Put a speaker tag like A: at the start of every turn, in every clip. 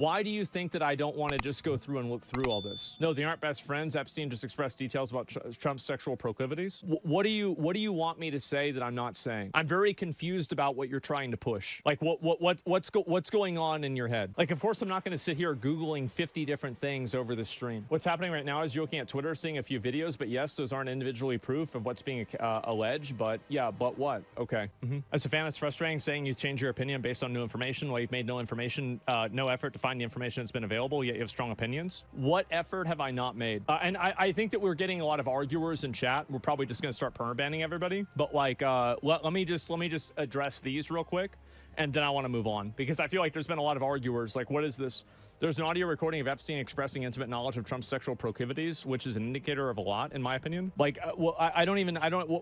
A: Why do you think that I don't want to just go through and look through all this? No, they aren't best friends. Epstein just expressed details about Trump's sexual proclivities. What do you want me to say that I'm not saying? I'm very confused about what you're trying to push. Like what's going on in your head? Like, of course, I'm not going to sit here Googling 50 different things over the stream. What's happening right now is you're looking at Twitter, seeing a few videos, but yes, those aren't individually proof of what's being alleged. But yeah, but what? Okay. As a fan, it's frustrating saying you change your opinion based on new information while you've made no effort to find the information that's been available, yet you have strong opinions. What effort have I not made? And I think that we're getting a lot of arguers in chat. We're probably just going to start permabanning everybody. But like, let me just address these real quick, and then I want to move on, because I feel like there's been a lot of arguers. Like, what is this? There's an audio recording of Epstein expressing intimate knowledge of Trump's sexual proclivities, which is an indicator of a lot, in my opinion. Like, well,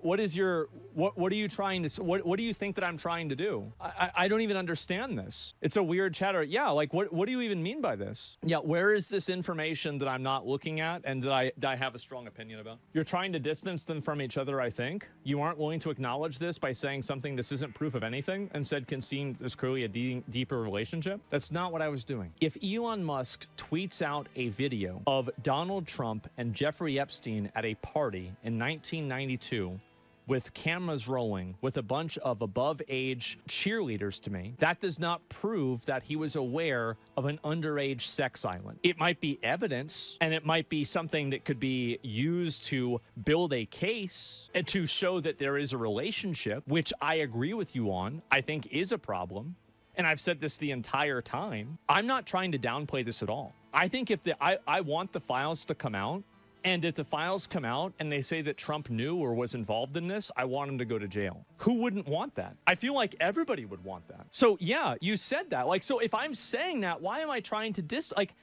A: what are you trying to, what do you think that I'm trying to do? I don't even understand this. It's a weird chatter. Yeah, like, what do you even mean by this? Yeah, where is this information that I'm not looking at and that I have a strong opinion about? You're trying to distance them from each other, I think. You aren't willing to acknowledge this by saying something this isn't proof of anything, and said conceding this clearly a deeper relationship. That's not what I was doing. If Elon Musk tweets out a video of Donald Trump and Jeffrey Epstein at a party in 1992 with cameras rolling with a bunch of above-age cheerleaders to me, that does not prove that he was aware of an underage sex island. It might be evidence, and it might be something that could be used to build a case and to show that there is a relationship, which I agree with you on, I think is a problem. And I've said this the entire time. I'm not trying to downplay this at all. I think if I want the files to come out, and if the files come out and they say that Trump knew or was involved in this, I want him to go to jail. Who wouldn't want that? I feel like everybody would want that. So yeah, you said that. Like, so if I'm saying that, why am I trying to like,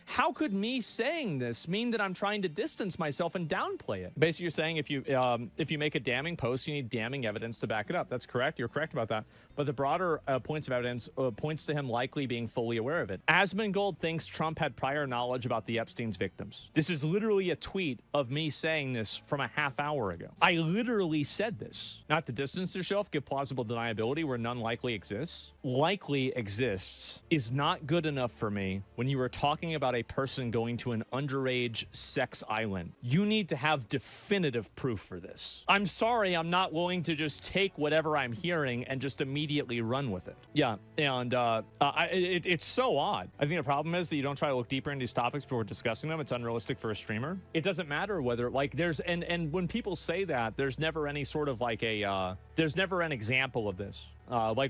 A: how could me saying this mean that I'm trying to distance myself and downplay it? Basically, you're saying if you make a damning post, you need damning evidence to back it up. That's correct. You're correct about that. But the broader points of evidence points to him likely being fully aware of it. Asmongold thinks Trump had prior knowledge about the Epstein's victims. This is literally a tweet of me saying this from a half hour ago. I literally said this. Not to distance yourself, give plausible deniability where none likely exists. Likely exists is not good enough for me when you are talking about a person going to an underage sex island. You need to have definitive proof for this. I'm sorry, I'm not willing to just take whatever I'm hearing and just immediately run with it. Yeah, and it's so odd. I think the problem is that you don't try to look deeper into these topics before discussing them. It's unrealistic for a streamer. It doesn't matter whether, like, there's, and when people say that, there's never any sort of like there's never an example of this. Like,